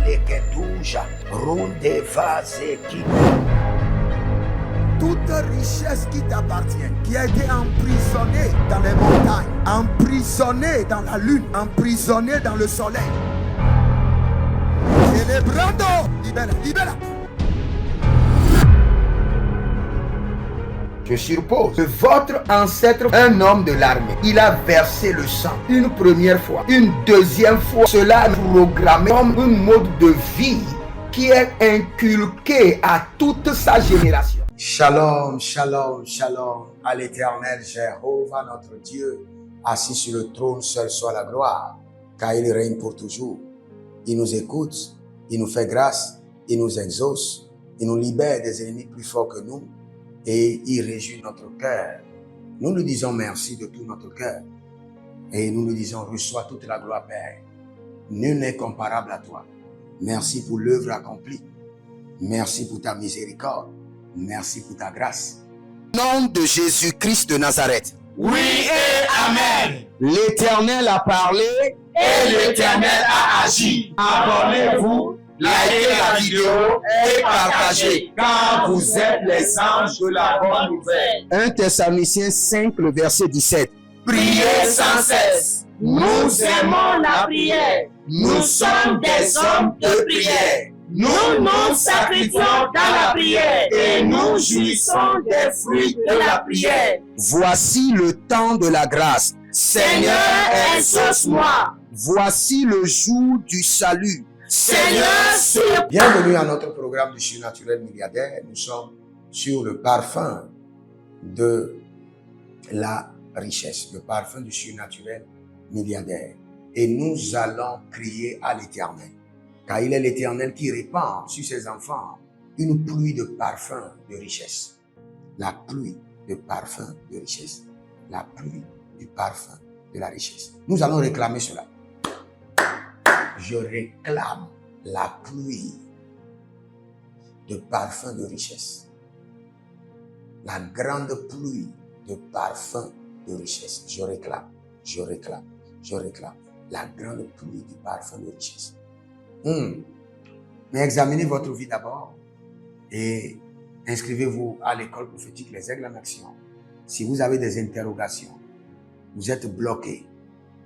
Leketuja, Runde Vazeki. Toute richesse qui t'appartient, qui a été emprisonnée dans les montagnes, emprisonnée dans la lune, emprisonnée dans le soleil. Célébrando, libera, libera. Je suppose que votre ancêtre, un homme de l'armée, il a versé le sang une première fois, une deuxième fois. Cela est programmé comme un mode de vie qui est inculqué à toute sa génération. Shalom, shalom, shalom à l'Éternel Jéhovah, notre Dieu, assis sur le trône, seul soit la gloire, car il règne pour toujours. Il nous écoute, il nous fait grâce, il nous exauce, il nous libère des ennemis plus forts que nous et il réjouit notre cœur. Nous lui disons merci de tout notre cœur et nous lui disons reçois toute la gloire, Père. Nul n'est comparable à toi. Merci pour l'œuvre accomplie. Merci pour ta miséricorde. Merci pour ta grâce. Au nom de Jésus-Christ de Nazareth. Oui et Amen. L'Éternel a parlé et l'Éternel a agi. Abonnez-vous, likez la vidéo et partagez, car vous êtes les anges de la bonne nouvelle. 1 Thessaloniciens 5, le verset 17. Priez sans cesse. Nous aimons la prière. Nous sommes des hommes de prière. Nous nous sacrifions dans la prière et nous jouissons des fruits de la prière. Voici le temps de la grâce. Seigneur, exauce-moi. Voici le jour du salut. Seigneur, bienvenue à notre programme du surnaturel milliardaire. Nous sommes sur le parfum de la richesse, le parfum du surnaturel milliardaire. Et nous allons crier à l'Éternel. Car il est l'Éternel qui répand sur ses enfants une pluie de parfum de richesse. La pluie de parfum de richesse. La pluie du parfum de la richesse. Nous allons réclamer cela. Je réclame la pluie de parfum de richesse. La grande pluie de parfum de richesse. Je réclame, je réclame, je réclame la grande pluie du parfum de richesse. Mais examinez votre vie d'abord et inscrivez-vous à l'école prophétique Les Aigles en Action. Si vous avez des interrogations, vous êtes bloqué,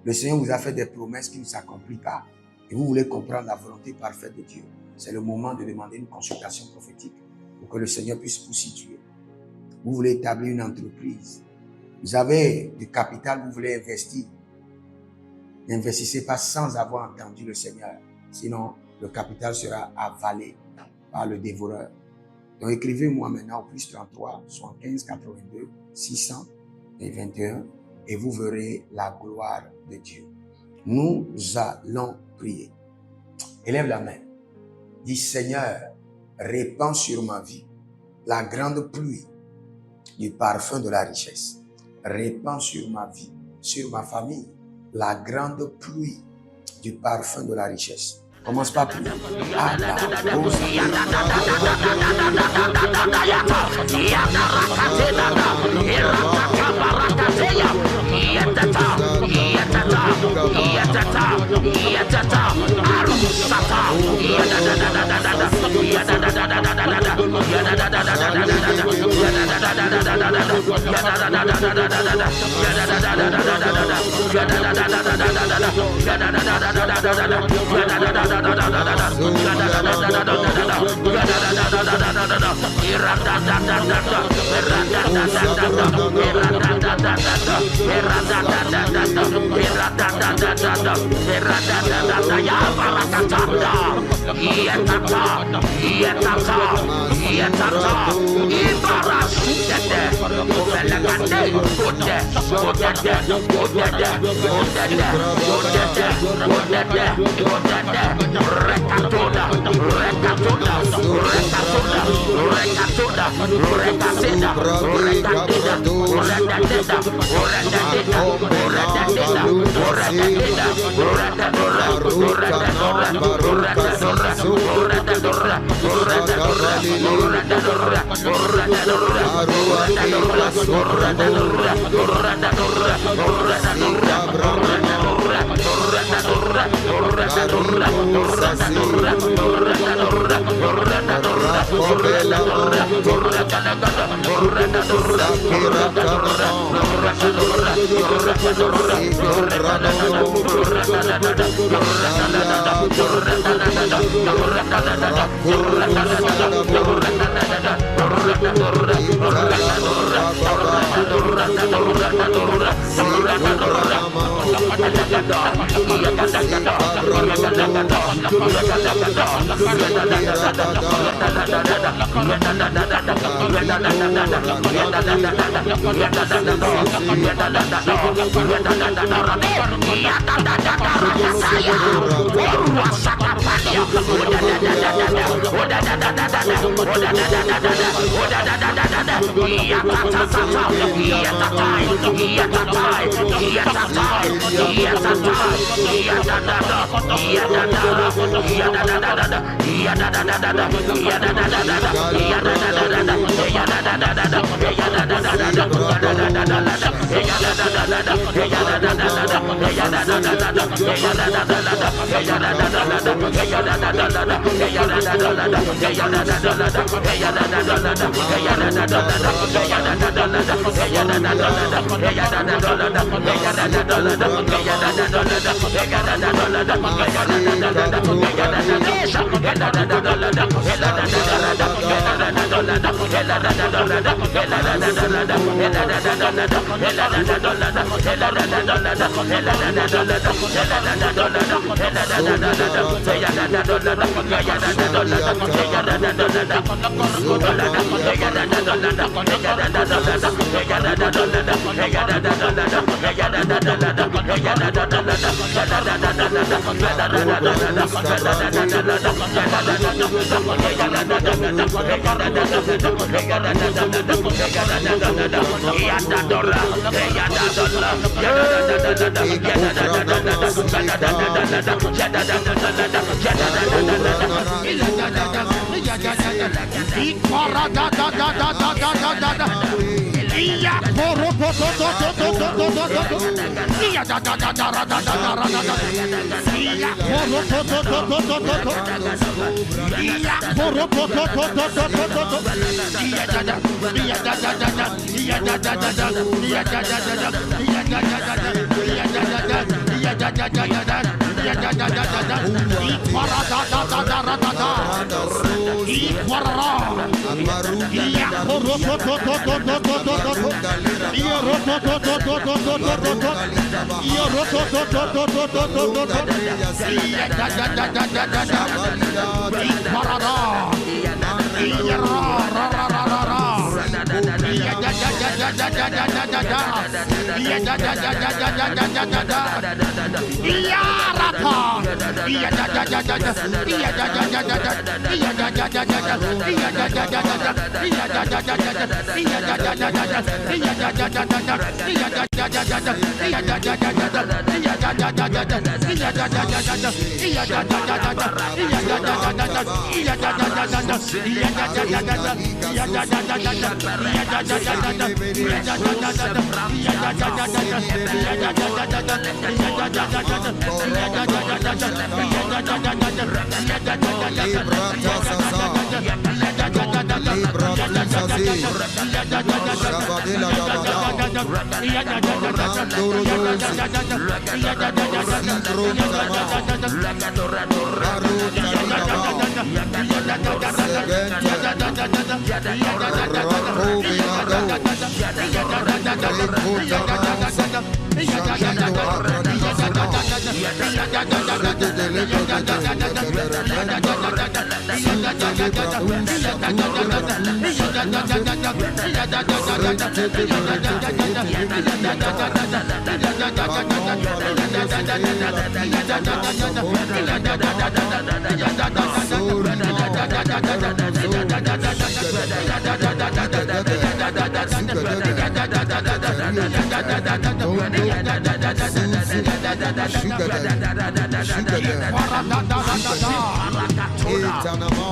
le Seigneur vous a fait des promesses qui ne s'accomplissent pas et vous voulez comprendre la volonté parfaite de Dieu, c'est le moment de demander une consultation prophétique pour que le Seigneur puisse vous situer. Vous voulez établir une entreprise, vous avez du capital, vous voulez investir. N'investissez pas sans avoir entendu le Seigneur. Sinon, le capital sera avalé par le dévoreur. Donc, écrivez-moi maintenant au plus 33 75 82 621 et vous verrez la gloire de Dieu. Nous allons prier. Élève la main. Dis Seigneur, répands sur ma vie la grande pluie du parfum de la richesse. Répands sur ma vie, sur ma famille, la grande pluie du parfum de la richesse. Commence par prier.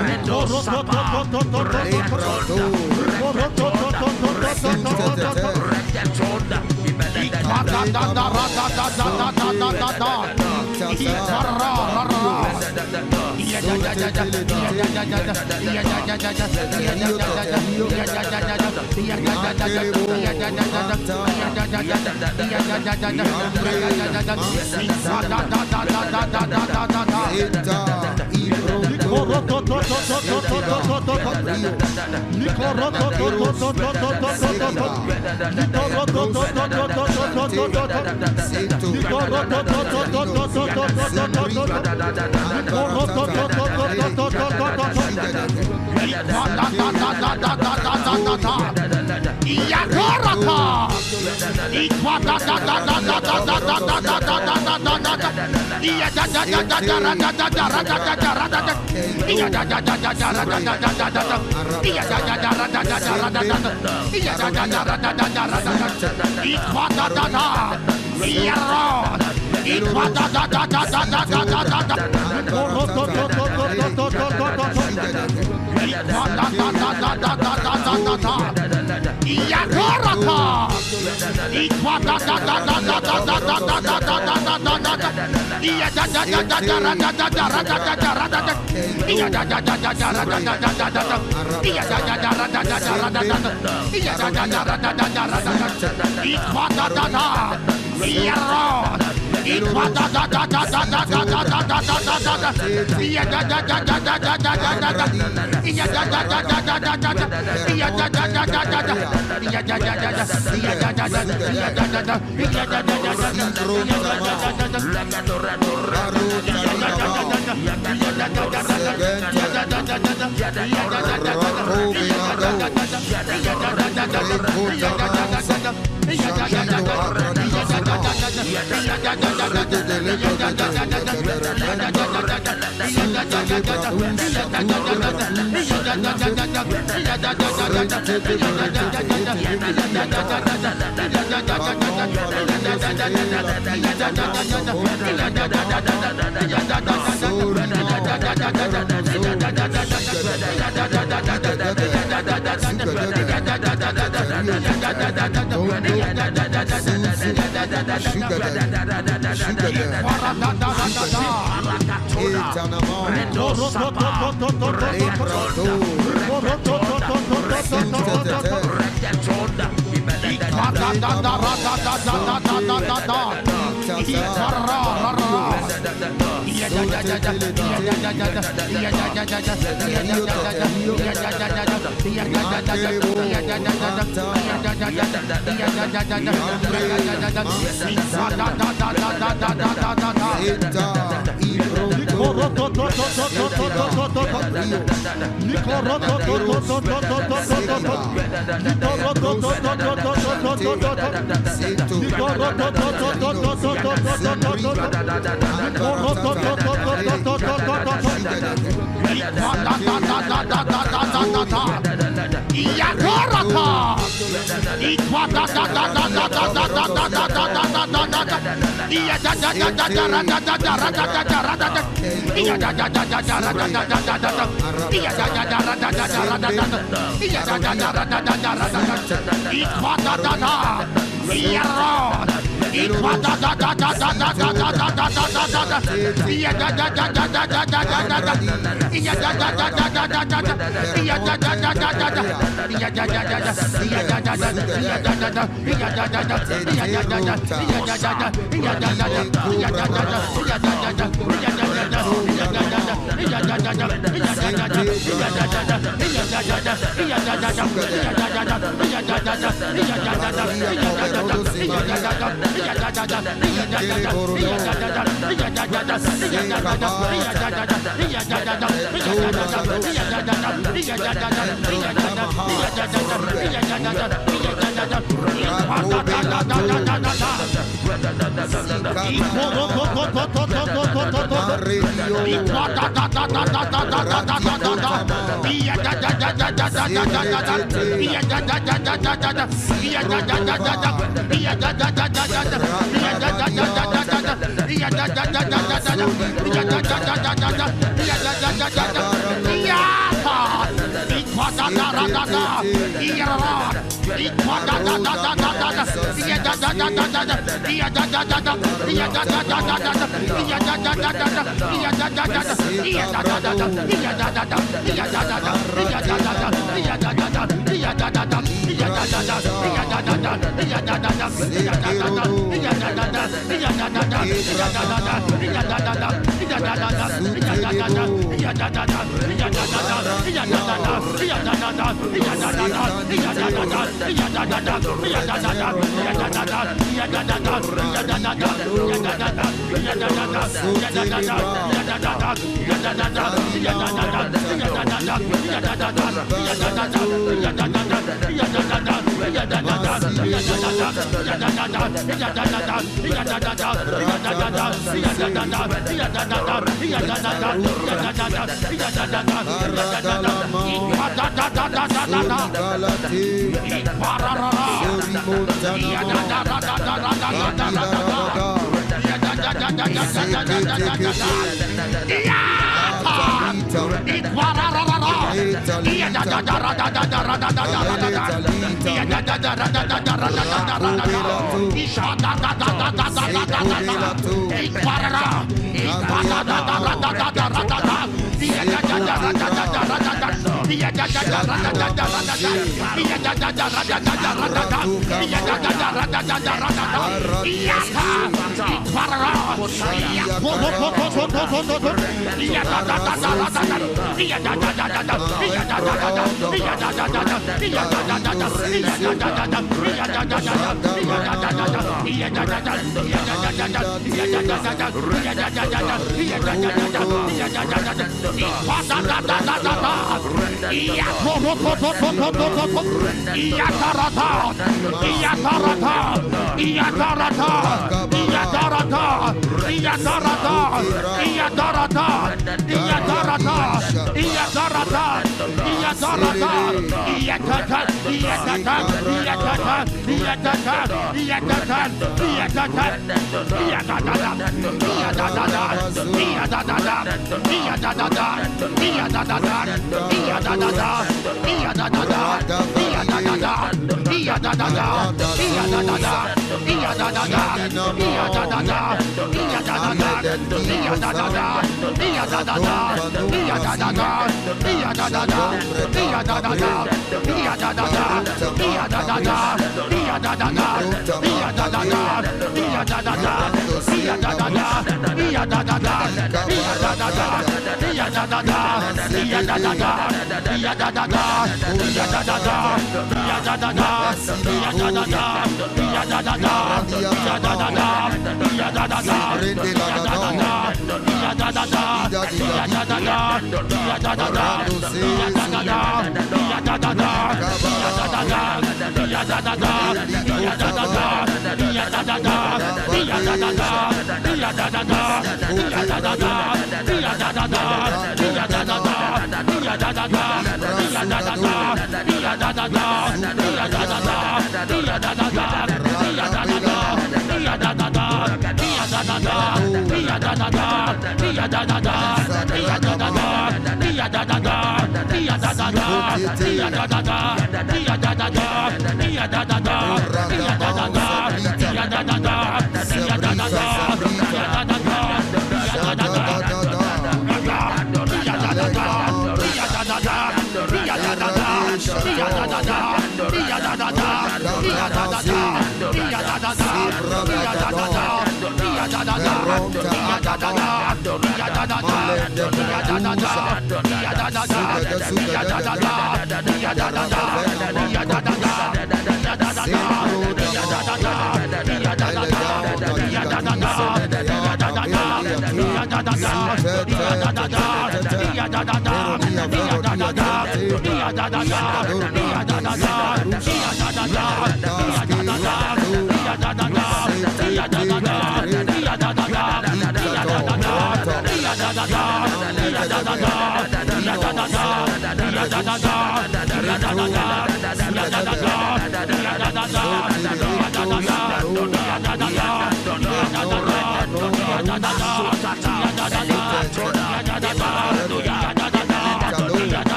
Rendo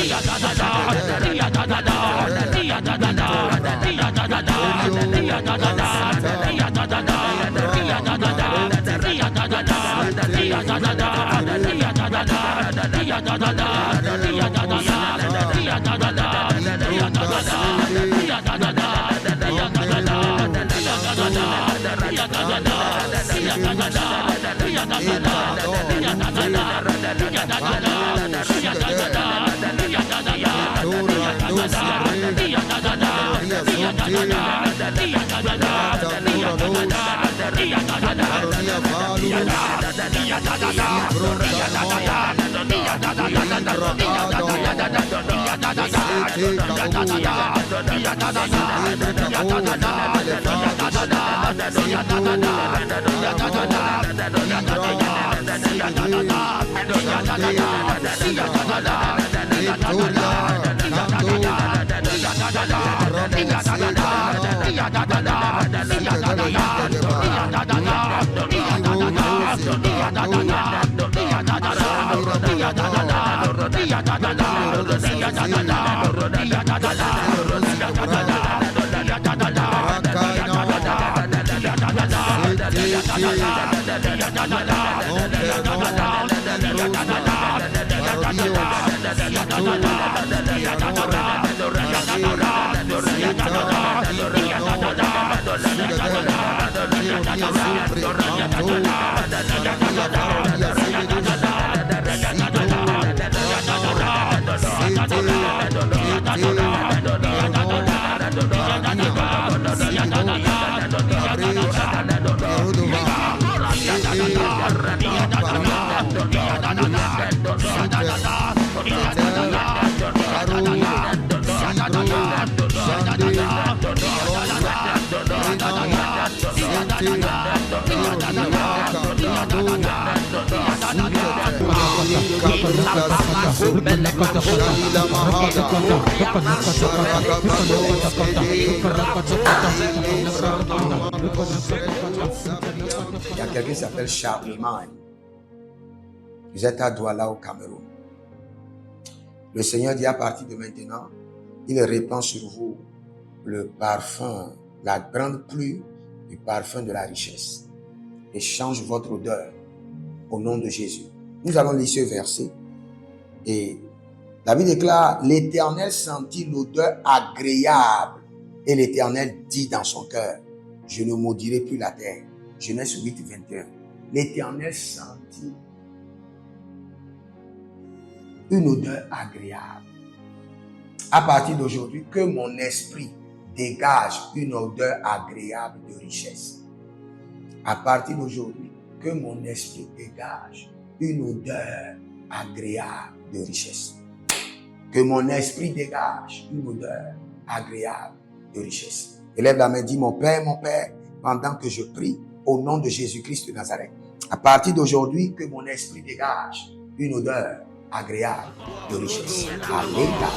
Iya Il y a quelqu'un qui s'appelle Charlemagne. Vous êtes à Douala au Cameroun. Le Seigneur dit à partir de maintenant, il répand sur vous le parfum, la grande pluie du parfum de la richesse. Et change votre odeur au nom de Jésus. Nous allons lire ce verset. Et David déclare, l'Éternel sentit l'odeur agréable. Et l'Éternel dit dans son cœur, je ne maudirai plus la terre. Genèse 8, 21. L'Éternel sentit une odeur agréable. À partir d'aujourd'hui, que mon esprit dégage une odeur agréable de richesse. À partir d'aujourd'hui, que mon esprit dégage une odeur agréable de richesse. Que mon esprit dégage une odeur agréable de richesse. Élève la main, dis mon Père, pendant que je prie au nom de Jésus-Christ de Nazareth. À partir d'aujourd'hui, que mon esprit dégage une odeur agréable de richesse. Alléluia.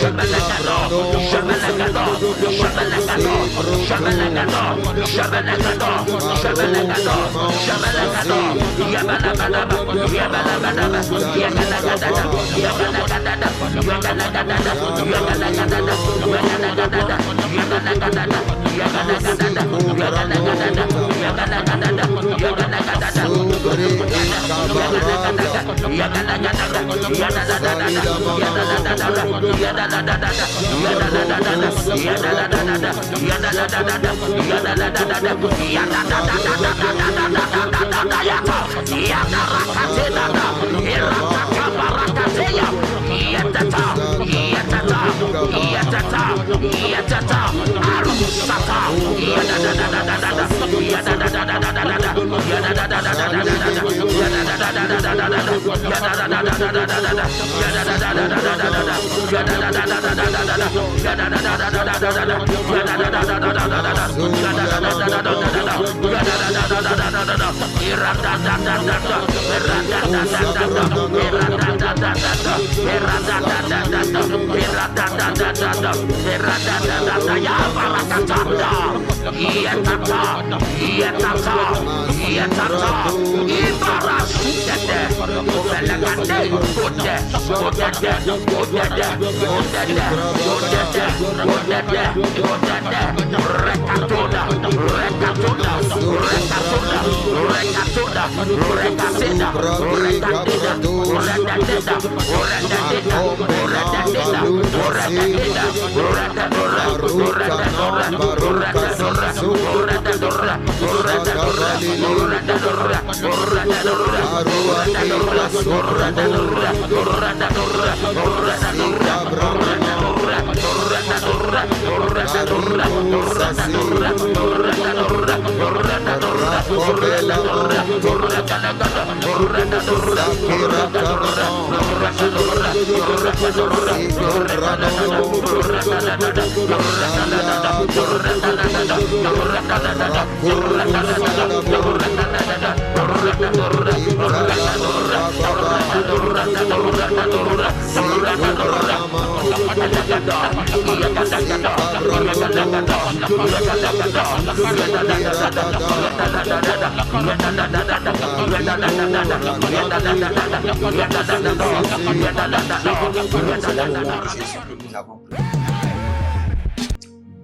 Rebel,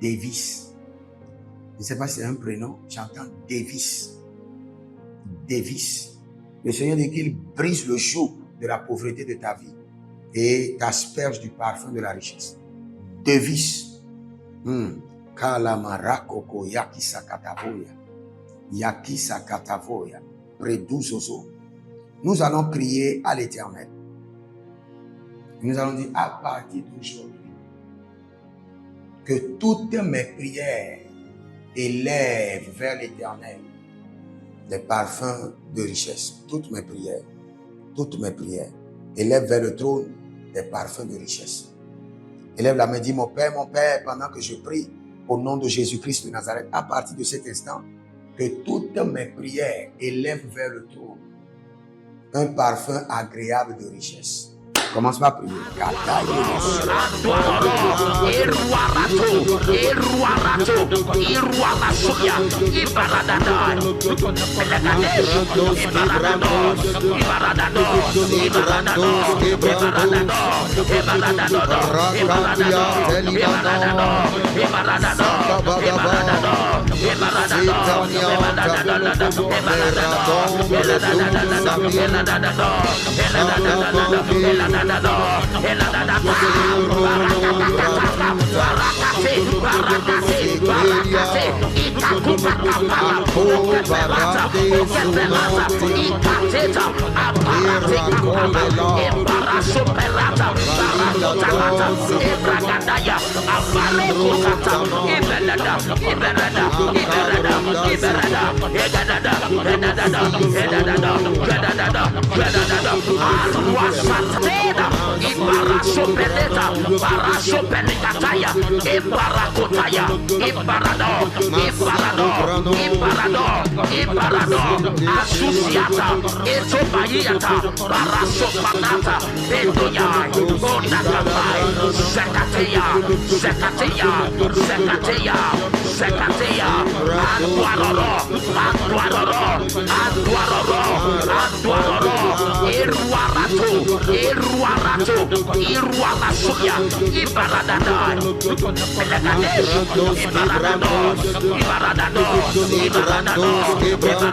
Davis. Je ne sais pas si c'est un prénom. J'entends Davis. Davis. Le Seigneur dit qu'il brise le joug de la pauvreté de ta vie et t'asperge du parfum de la richesse. Davis. Kalamarako yakisa katavoya. Yakisa katavoya. Predusoso. Nous allons crier à l'Éternel. Nous allons dire à partir d'aujourd'hui que toutes mes prières élèvent vers l'Éternel des parfums de richesse. Toutes mes prières élèvent vers le trône des parfums de richesse. Élève la main, dis mon Père, pendant que je prie au nom de Jésus-Christ de Nazareth, à partir de cet instant, que toutes mes prières élèvent vers le trône un parfum agréable de richesse. Commence par prier. Bedoya, Bonakapai, Zekatea, Zekatea, Zekatea, Zekatea, Antuaroro, Antuaroro, Antuaroro, Antuaroro, Iruarato, Iruarato, Iruarasuya, Ibaradadai, Pelagadesh, Ibaradador, Ibaradador, Ibaradador, Ibaradador,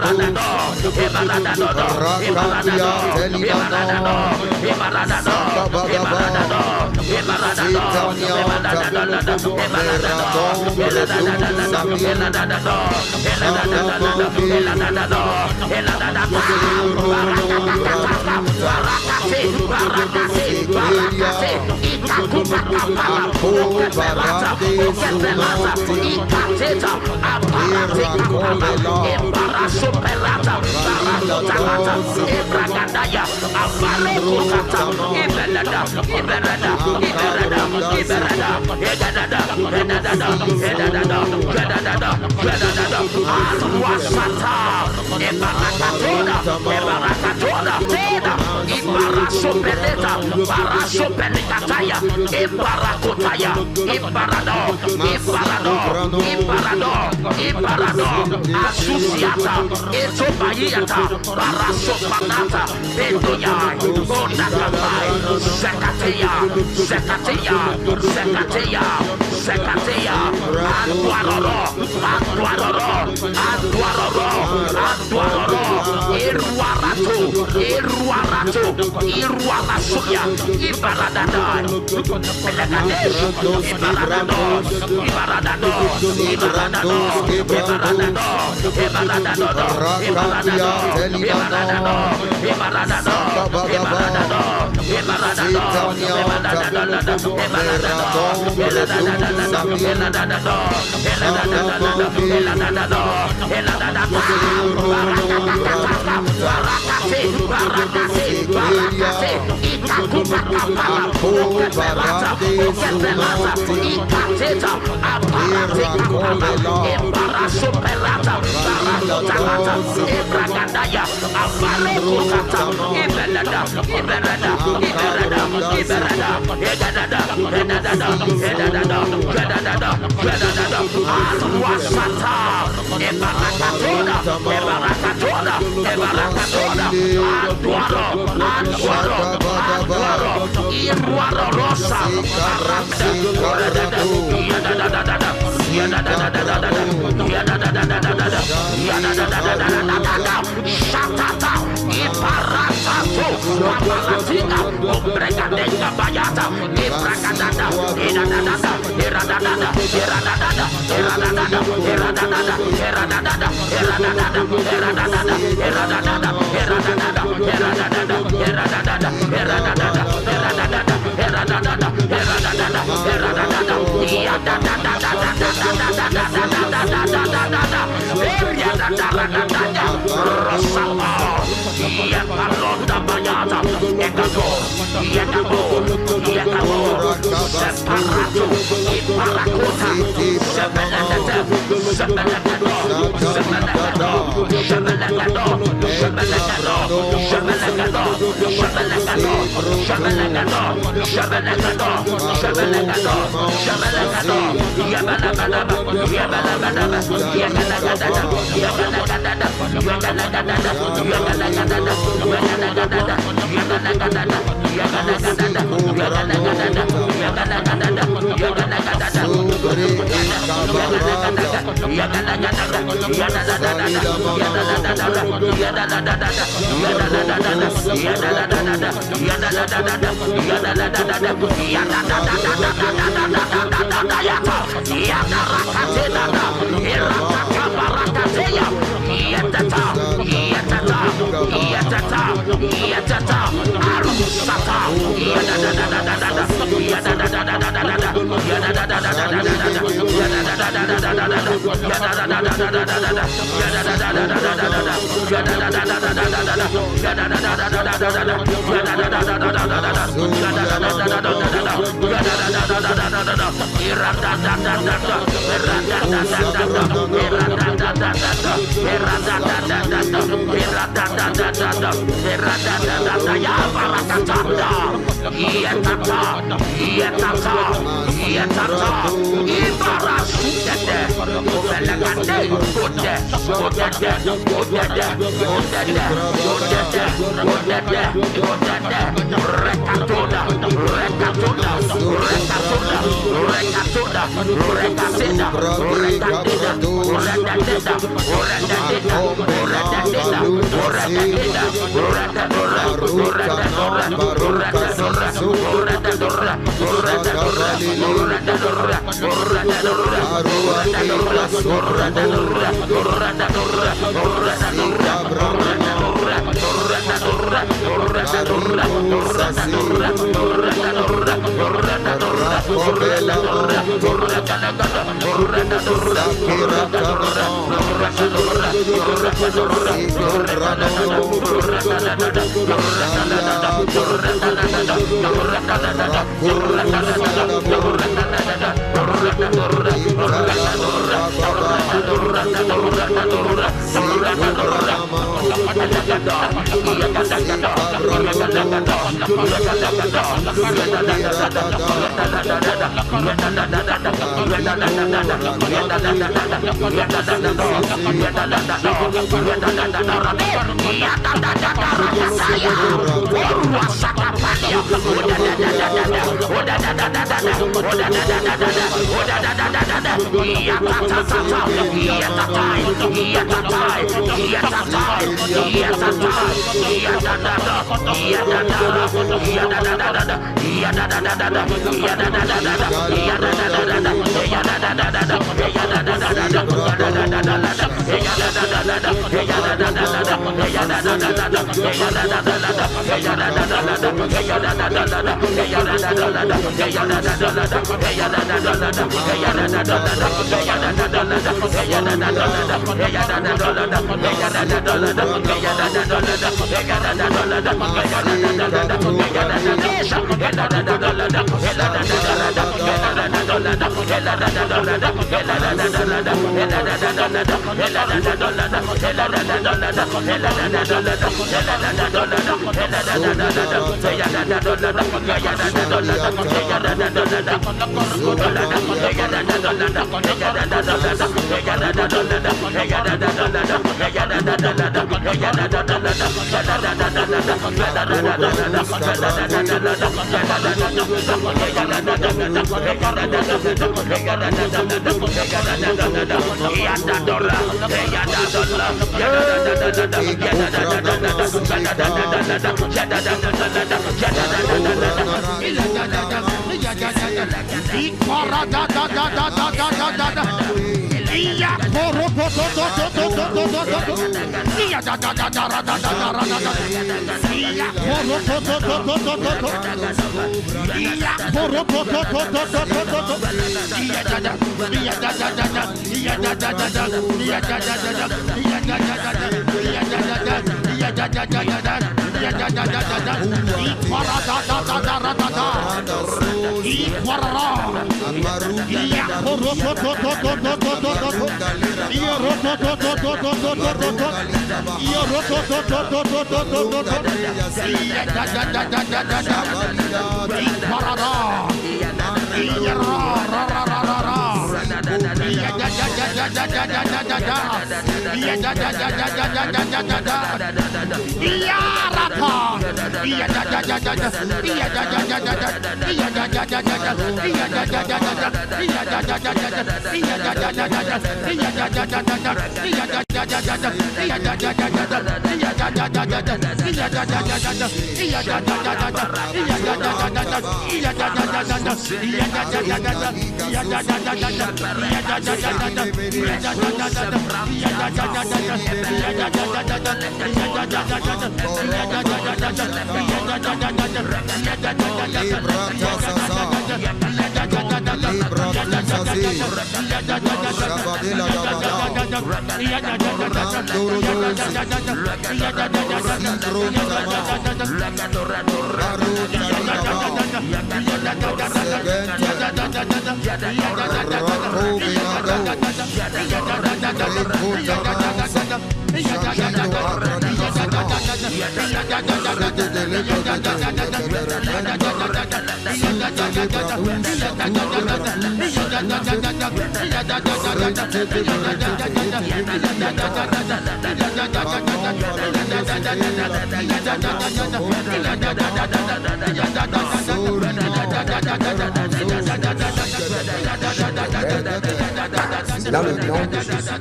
Dans le nom de Jésus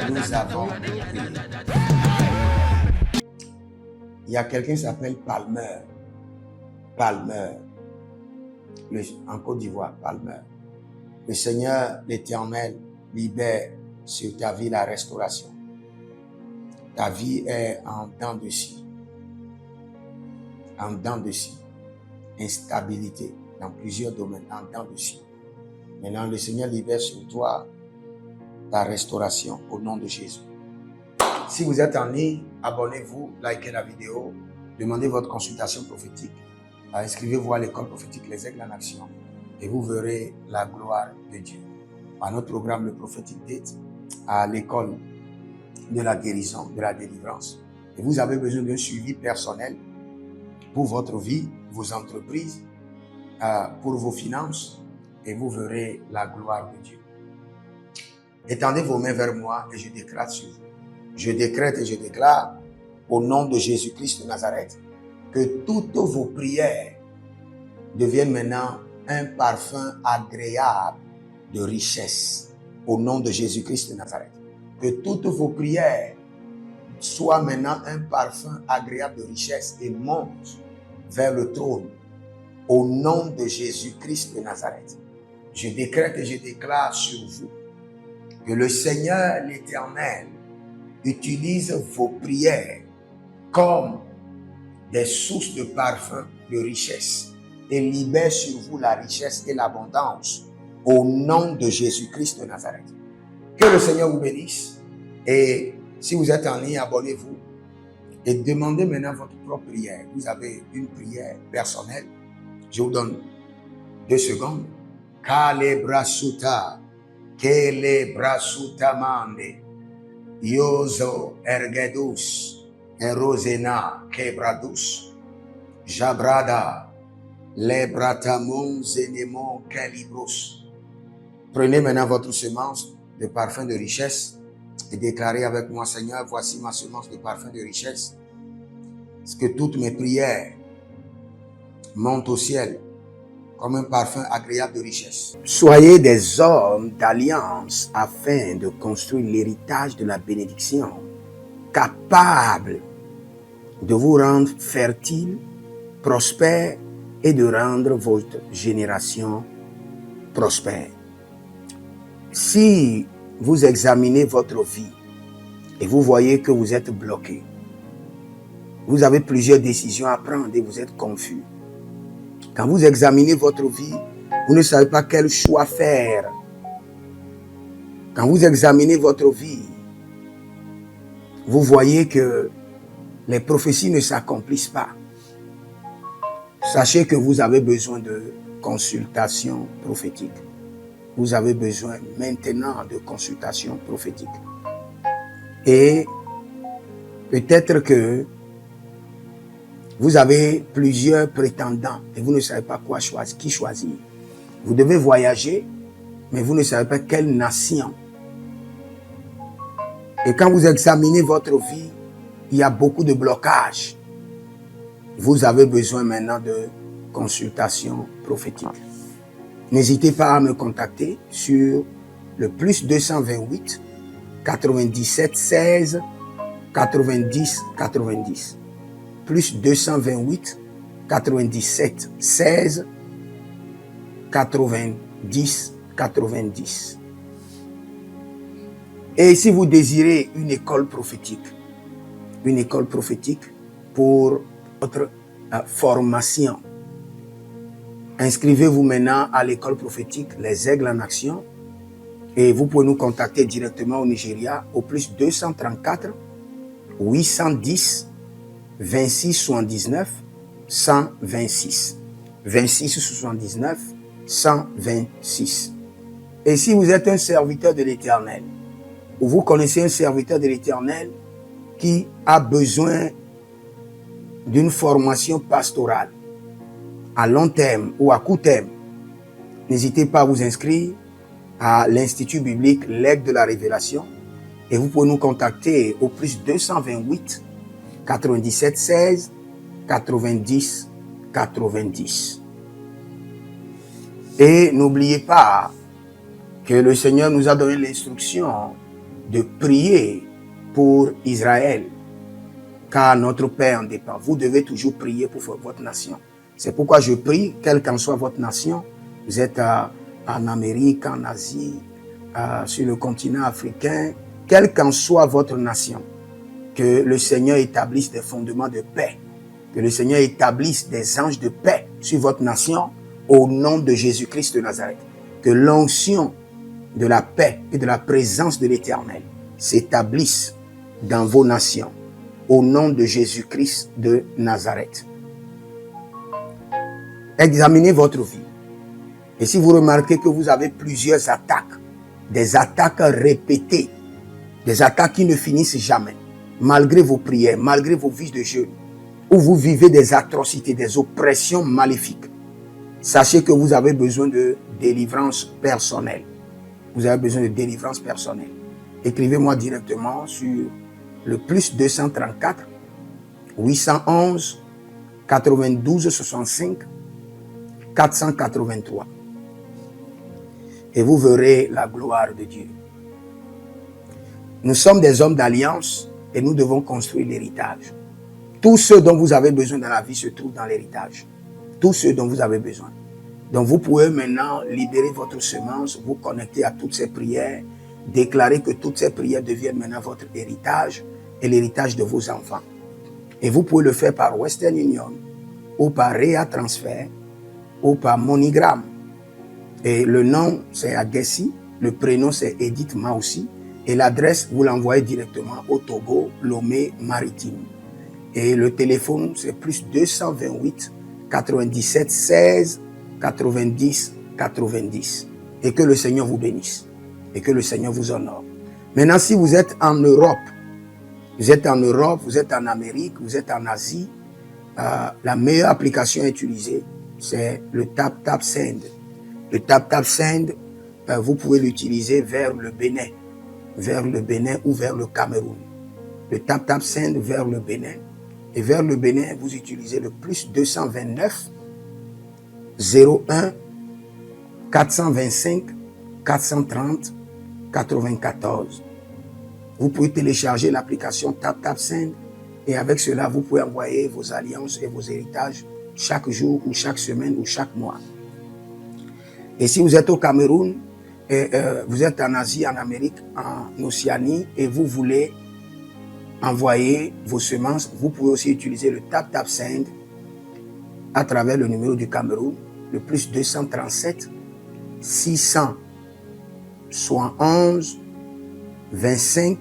que nous avons prié. Il y a quelqu'un qui s'appelle Palmer. En Côte d'Ivoire, Palmer. Le Seigneur, l'Éternel, libère sur ta vie la restauration. Ta vie est en dents de scie. En dents de scie. Instabilité dans plusieurs domaines, en dents de scie. Maintenant, le Seigneur libère sur toi la restauration au nom de Jésus. Si vous êtes en ligne, abonnez-vous, likez la vidéo, demandez votre consultation prophétique. Inscrivez-vous à l'école prophétique Les Aigles en Action et vous verrez la gloire de Dieu. À notre programme, le prophétique date, à l'école de la guérison, de la délivrance. Et vous avez besoin d'un suivi personnel pour votre vie, vos entreprises, pour vos finances, et vous verrez la gloire de Dieu. Étendez vos mains vers moi et je décrète sur vous. Je décrète et je déclare au nom de Jésus-Christ de Nazareth que toutes vos prières deviennent maintenant un parfum agréable de richesse au nom de Jésus-Christ de Nazareth. Que toutes vos prières soient maintenant un parfum agréable de richesse et montent vers le trône au nom de Jésus-Christ de Nazareth. Je décrète et je déclare sur vous que le Seigneur, l'Éternel, utilise vos prières comme des sources de parfum de richesse et libère sur vous la richesse et l'abondance au nom de Jésus-Christ de Nazareth. Que le Seigneur vous bénisse et si vous êtes en ligne, abonnez-vous et demandez maintenant votre propre prière. Vous avez une prière personnelle. Je vous donne 2 secondes. Kale brasuta, kele brasuta mande, yozo ergedus, erosena kebradus, jabrada, lebratamon zenemon kelibros. Prenez maintenant votre semence de parfum de richesse et déclarez avec moi, Seigneur, voici ma semence de parfum de richesse. Parce que toutes mes prières montent au ciel comme un parfum agréable de richesse. Soyez des hommes d'alliance afin de construire l'héritage de la bénédiction, capables de vous rendre fertile, prospère et de rendre votre génération prospère. Si vous examinez votre vie et vous voyez que vous êtes bloqué, vous avez plusieurs décisions à prendre et vous êtes confus. Quand vous examinez votre vie, vous ne savez pas quel choix faire. Quand vous examinez votre vie, vous voyez que les prophéties ne s'accomplissent pas. Sachez que vous avez besoin de consultation prophétique. Vous avez besoin maintenant de consultation prophétique. Et peut-être que vous avez plusieurs prétendants et vous ne savez pas qui choisir. Vous devez voyager, mais vous ne savez pas quelle nation. Et quand vous examinez votre vie, il y a beaucoup de blocages. Vous avez besoin maintenant de consultation prophétique. N'hésitez pas à me contacter sur le +228 97 16 90 90. +228 97 16 90 90. Et si vous désirez une école prophétique pour votre formation, inscrivez-vous maintenant à l'école prophétique Les Aigles en Action Et vous pouvez nous contacter directement au Nigeria au plus 234 810 26 79 126. 26 79 126. Et si vous êtes un serviteur de l'Éternel, ou vous connaissez un serviteur de l'Éternel qui a besoin d'une formation pastorale à long terme ou à court terme, n'hésitez pas à vous inscrire à l'Institut biblique L'Aigle de la Révélation et vous pouvez nous contacter au plus 228 97 16 90 90. Et n'oubliez pas que le Seigneur nous a donné l'instruction de prier pour Israël, car notre paix en dépend. Vous devez toujours prier pour votre nation. C'est pourquoi je prie, quelle qu'en soit votre nation, vous êtes en Amérique, en Asie, sur le continent africain, quelle qu'en soit votre nation, que le Seigneur établisse des fondements de paix, que le Seigneur établisse des anges de paix sur votre nation au nom de Jésus-Christ de Nazareth. Que l'onction de la paix et de la présence de l'Éternel s'établisse dans vos nations au nom de Jésus-Christ de Nazareth. Examinez votre vie. Et si vous remarquez que vous avez plusieurs attaques, des attaques répétées, des attaques qui ne finissent jamais, malgré vos prières, malgré vos vies de jeûne, où vous vivez des atrocités, des oppressions maléfiques, sachez que vous avez besoin de délivrance personnelle. Vous avez besoin de délivrance personnelle. Écrivez-moi directement sur le plus 234 811 92 65 483. Et vous verrez la gloire de Dieu. Nous sommes des hommes d'alliance et nous devons construire l'héritage. Tout ce dont vous avez besoin dans la vie se trouve dans l'héritage. Tout ce dont vous avez besoin. Donc vous pouvez maintenant libérer votre semence, vous connecter à toutes ces prières, déclarer que toutes ces prières deviennent maintenant votre héritage et l'héritage de vos enfants. Et vous pouvez le faire par Western Union ou par Rea Transfer ou par MoneyGram. Et le nom c'est Agessi, le prénom c'est Edith Maussi et l'adresse vous l'envoyez directement au Togo, Lomé Maritime. Et le téléphone c'est plus 228 97 16 90 90. Et que le Seigneur vous bénisse. Et que le Seigneur vous honore. Maintenant, si vous êtes en Europe, vous êtes en Amérique, vous êtes en Asie, la meilleure application à utiliser, c'est le TapTapSend. Le TapTapSend, vous pouvez l'utiliser vers le Bénin ou vers le Cameroun. Le TapTapSend vers le Bénin. Et vers le Bénin, vous utilisez le plus 229 01 425 430 94. Vous pouvez télécharger l'application TapTapSend et avec cela, vous pouvez envoyer vos alliances et vos héritages chaque jour ou chaque semaine ou chaque mois. Et si vous êtes au Cameroun, vous êtes en Asie, en Amérique, en Océanie et vous voulez envoyer vos semences, vous pouvez aussi utiliser le TapTapSend à travers le numéro du Cameroun, le plus 237 671 25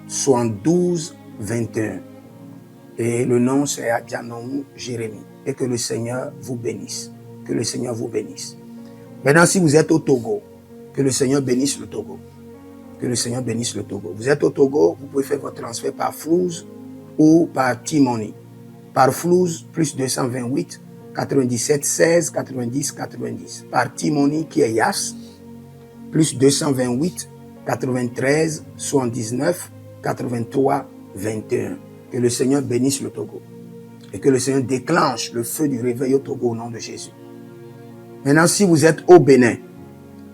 72 21. Et le nom c'est Adjanou Jérémie. Et que le Seigneur vous bénisse. Que le Seigneur vous bénisse. Maintenant, si vous êtes au Togo, que le Seigneur bénisse le Togo. Que le Seigneur bénisse le Togo. Vous êtes au Togo, vous pouvez faire votre transfert par Flouz ou par T-Money. Par Flouz, plus 228 97 16 90 90. Par T-Money qui est Yas, plus 228 93 79 83 21. Que le Seigneur bénisse le Togo. Et que le Seigneur déclenche le feu du réveil au Togo au nom de Jésus. Maintenant, si vous êtes au Bénin,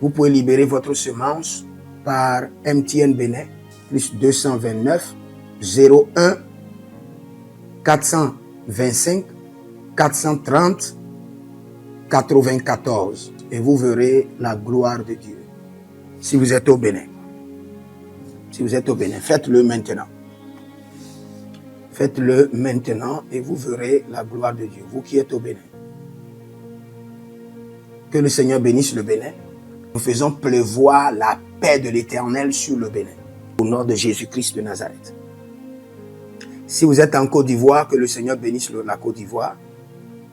vous pouvez libérer votre semence par MTN Bénin, plus 229 01 425 430 94. Et vous verrez la gloire de Dieu. Si vous êtes au Bénin. Si vous êtes au Bénin, faites-le maintenant. Faites-le maintenant et vous verrez la gloire de Dieu. Vous qui êtes au Bénin. Que le Seigneur bénisse le Bénin. Nous faisons pleuvoir la paix de l'Éternel sur le Bénin, au nom de Jésus-Christ de Nazareth. Si vous êtes en Côte d'Ivoire, que le Seigneur bénisse la Côte d'Ivoire.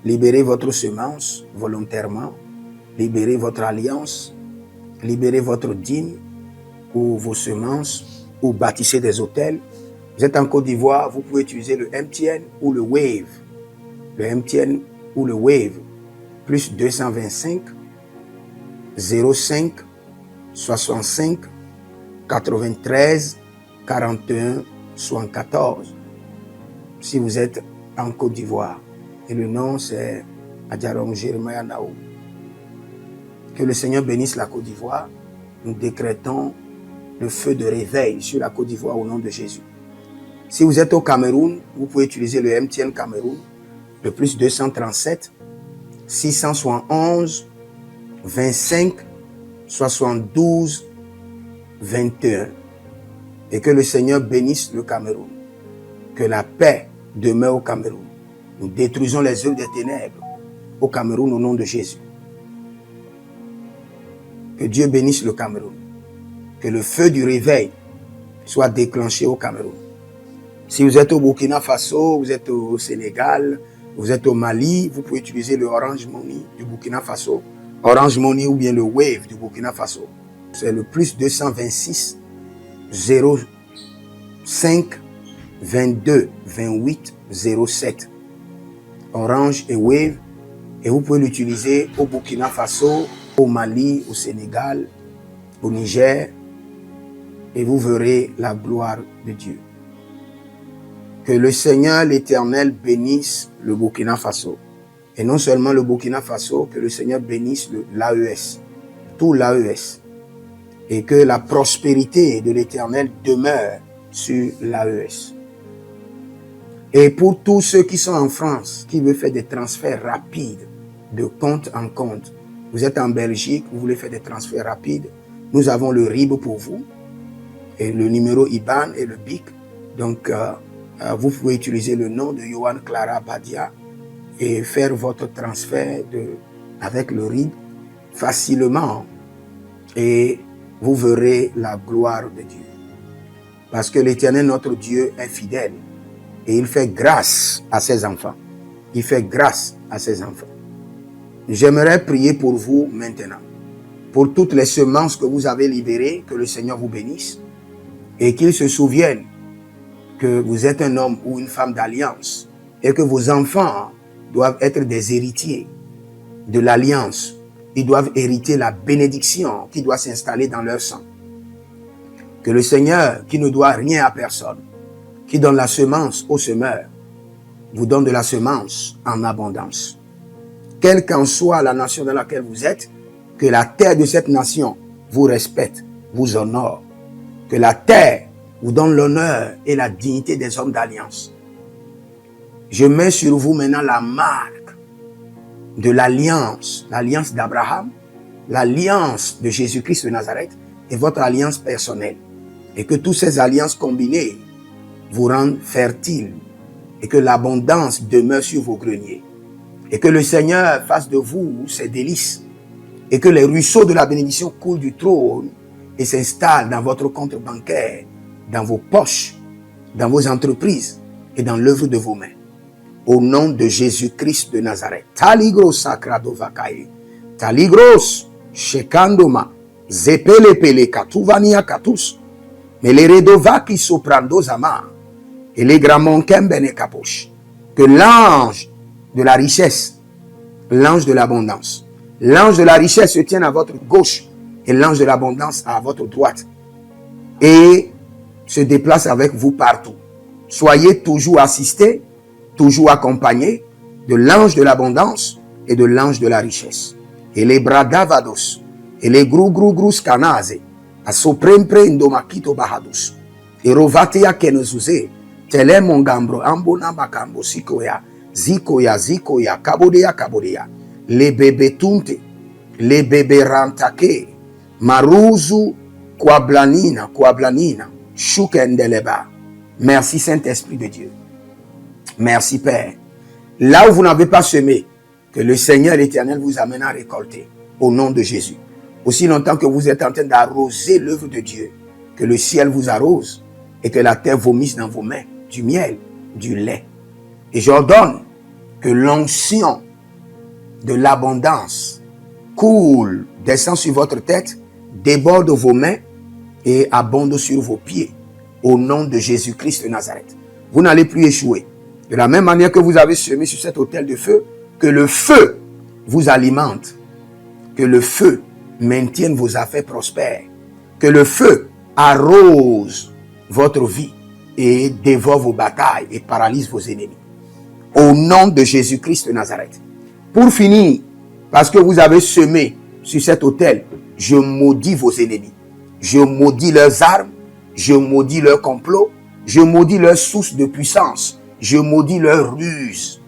Libérez votre semence volontairement. Libérez votre alliance. Libérez votre dîme ou vos semences ou bâtissez des hôtels. Vous êtes en Côte d'Ivoire, vous pouvez utiliser le MTN ou le Wave. Le MTN ou le Wave. Plus 225 05 65 93 41 74. Si vous êtes en Côte d'Ivoire. Et le nom c'est Adjarom Jeremiah Naou. Que le Seigneur bénisse la Côte d'Ivoire. Nous décrétons le feu de réveil sur la Côte d'Ivoire au nom de Jésus. Si vous êtes au Cameroun, vous pouvez utiliser le MTN Cameroun, le plus 237 671 25 72 21. Et que le Seigneur bénisse le Cameroun. Que la paix demeure au Cameroun. Nous détruisons les œuvres des ténèbres au Cameroun au nom de Jésus. Que Dieu bénisse le Cameroun. Que le feu du réveil soit déclenché au Cameroun. Si vous êtes au Burkina Faso, vous êtes au Sénégal, vous êtes au Mali, vous pouvez utiliser le Orange Money du Burkina Faso. Orange Money ou bien le Wave du Burkina Faso. C'est le plus 226 05 22 28 07. Orange et Wave. Et vous pouvez l'utiliser au Burkina Faso, au Mali, au Sénégal, au Niger. Et vous verrez la gloire de Dieu. Que le Seigneur l'Éternel bénisse le Burkina Faso. Et non seulement le Burkina Faso, que le Seigneur bénisse l'AES, tout l'AES. Et que la prospérité de l'Éternel demeure sur l'AES. Et pour tous ceux qui sont en France, qui veulent faire des transferts rapides de compte en compte, vous êtes en Belgique, vous voulez faire des transferts rapides, nous avons le RIB pour vous, et le numéro IBAN et le BIC. Donc, vous pouvez utiliser le nom de Yohan Clara Badia et faire votre transfert avec le RIB facilement. Et vous verrez la gloire de Dieu. Parce que l'Éternel, notre Dieu, est fidèle. Et il fait grâce à ses enfants. Il fait grâce à ses enfants. J'aimerais prier pour vous maintenant. Pour toutes les semences que vous avez libérées, que le Seigneur vous bénisse. Et qu'il se souvienne que vous êtes un homme ou une femme d'alliance. Et que vos enfants doivent être des héritiers de l'alliance. Ils doivent hériter la bénédiction qui doit s'installer dans leur sang. Que le Seigneur, qui ne doit rien à personne, qui donne la semence au semeur, vous donne de la semence en abondance. Quelle qu'en soit la nation dans laquelle vous êtes, que la terre de cette nation vous respecte, vous honore. Que la terre vous donne l'honneur et la dignité des hommes d'alliance. Je mets sur vous maintenant la marque de l'alliance d'Abraham, l'alliance de Jésus-Christ de Nazareth et votre alliance personnelle. Et que toutes ces alliances combinées vous rendent fertiles et que l'abondance demeure sur vos greniers. Et que le Seigneur fasse de vous ses délices et que les ruisseaux de la bénédiction coulent du trône et s'installent dans votre compte bancaire, dans vos poches, dans vos entreprises et dans l'œuvre de vos mains. Au nom de Jésus-Christ de Nazareth. Taligros sacrado vakaye. Taligros shekandoma. Zepelepele katuvania katus. Meleredovaki soprando zama. Et les gramons kembene kaposh. Que l'ange de la richesse, l'ange de l'abondance, l'ange de la richesse se tienne à votre gauche et l'ange de l'abondance à votre droite. Et se déplace avec vous partout. Soyez toujours assistés, toujours accompagnés de l'ange de l'abondance et de l'ange de la richesse. Et les bradavados, et les grou scanaze, a soprempre indomakito bahadus, et rovatea kenezuze, tele mongambro ambona bakambo sikoya, zikoya, kabodea, les bébés tunte, les bébés rantake, maruzu, kwablanina, shukendeleba. Merci Saint-Esprit de Dieu. Merci Père. Là où vous n'avez pas semé, que le Seigneur l'Éternel vous amène à récolter. Au nom de Jésus. aussi longtemps que vous êtes en train d'arroser l'œuvre de Dieu, que le ciel vous arrose et que la terre vomisse dans vos mains du miel, du lait. Et j'ordonne que l'onction de l'abondance coule, descend sur votre tête, déborde vos mains et abonde sur vos pieds. Au nom de Jésus-Christ de Nazareth. Vous n'allez plus échouer. De la même manière que vous avez semé sur cet autel de feu, que le feu vous alimente, que le feu maintienne vos affaires prospères, que le feu arrose votre vie et dévore vos batailles et paralyse vos ennemis. Au nom de Jésus-Christ de Nazareth. Pour finir, parce que vous avez semé sur cet autel, je maudis vos ennemis. Je maudis leurs armes, je maudis leurs complots, je maudis leurs sources de puissance, je maudis leurs ruses.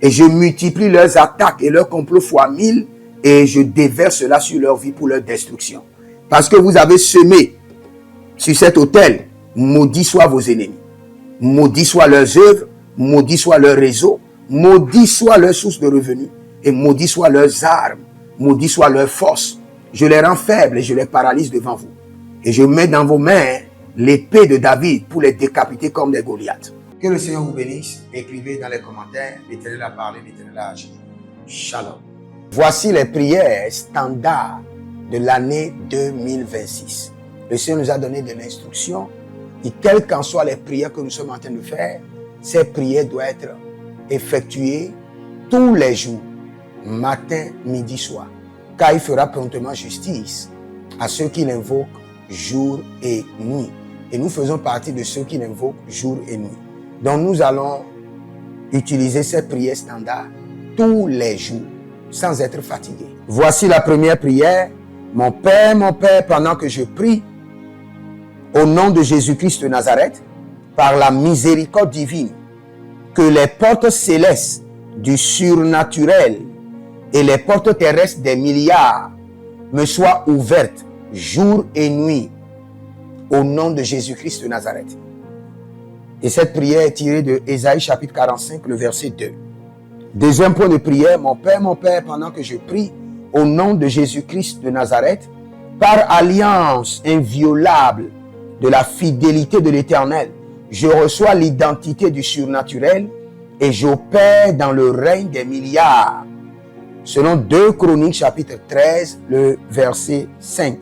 Et je multiplie leurs attaques et leurs complots fois 1000 et je déverse cela sur leur vie pour leur destruction. Parce que vous avez semé sur cet autel, maudit soient vos ennemis, maudit soient leurs œuvres, maudit soit leur réseau, maudit soit leur source de revenus et maudit soient leurs armes, maudit soit leur force. Je les rends faibles et je les paralyse devant vous. Et je mets dans vos mains l'épée de David pour les décapiter comme des Goliaths. Que le Seigneur vous bénisse. Écrivez dans les commentaires, l'Éternel a parlé, l'Éternel a agi. Shalom. Voici les prières standards de l'année 2026. Le Seigneur nous a donné de l'instruction et quelles qu'en soient les prières que nous sommes en train de faire, ces prières doivent être effectuées tous les jours, matin, midi, soir. Car il fera promptement justice à ceux qui l'invoquent jour et nuit. Et nous faisons partie de ceux qui l'invoquent jour et nuit. Donc nous allons utiliser ces prières standards tous les jours, sans être fatigués. Voici la première prière. Mon Père, pendant que je prie, au nom de Jésus-Christ de Nazareth, par la miséricorde divine, que les portes célestes du surnaturel et les portes terrestres des milliards me soient ouvertes jour et nuit au nom de Jésus-Christ de Nazareth. Et cette prière est tirée de Ésaïe chapitre 45, le verset 2. Deuxième point de prière, mon Père, pendant que je prie au nom de Jésus-Christ de Nazareth, par alliance inviolable de la fidélité de l'Éternel, je reçois l'identité du surnaturel et j'opère dans le règne des milliards. Selon 2 Chroniques chapitre 13, le verset 5.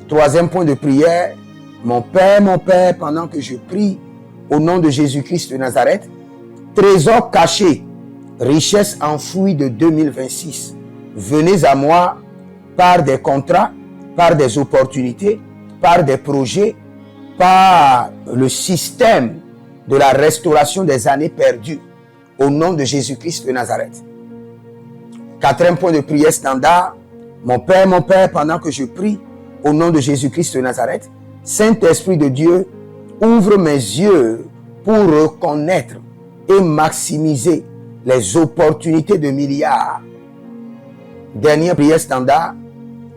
Troisième point de prière, mon Père, pendant que je prie au nom de Jésus-Christ de Nazareth, trésor caché, richesse enfouie de 2026, venez à moi par des contrats, par des opportunités, par des projets, par le système de la restauration des années perdues, au nom de Jésus-Christ de Nazareth. Quatrième point de prière standard, mon Père, pendant que je prie, au nom de Jésus-Christ de Nazareth, Saint-Esprit de Dieu, ouvre mes yeux pour reconnaître et maximiser les opportunités de milliards. Dernière prière standard,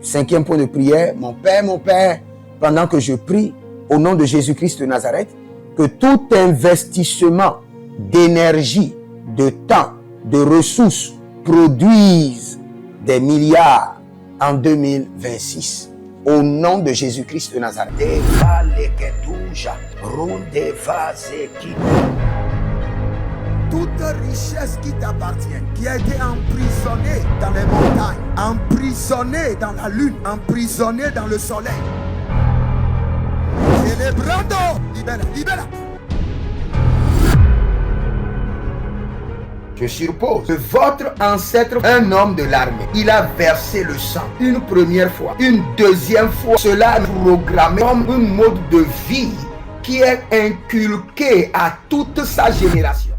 cinquième point de prière, mon Père, pendant que je prie, au nom de Jésus-Christ de Nazareth, que tout investissement d'énergie, de temps, de ressources produise des milliards en 2026. Au nom de Jésus-Christ de Nazareth. Toute richesse qui t'appartient, qui a été emprisonnée dans les montagnes, emprisonnée dans la lune, emprisonnée dans le soleil. Célébrando, libera. Je suppose que votre ancêtre, un homme de l'armée, il a versé le sang une première fois, une deuxième fois. Cela est programmé comme un mode de vie qui est inculqué à toute sa génération.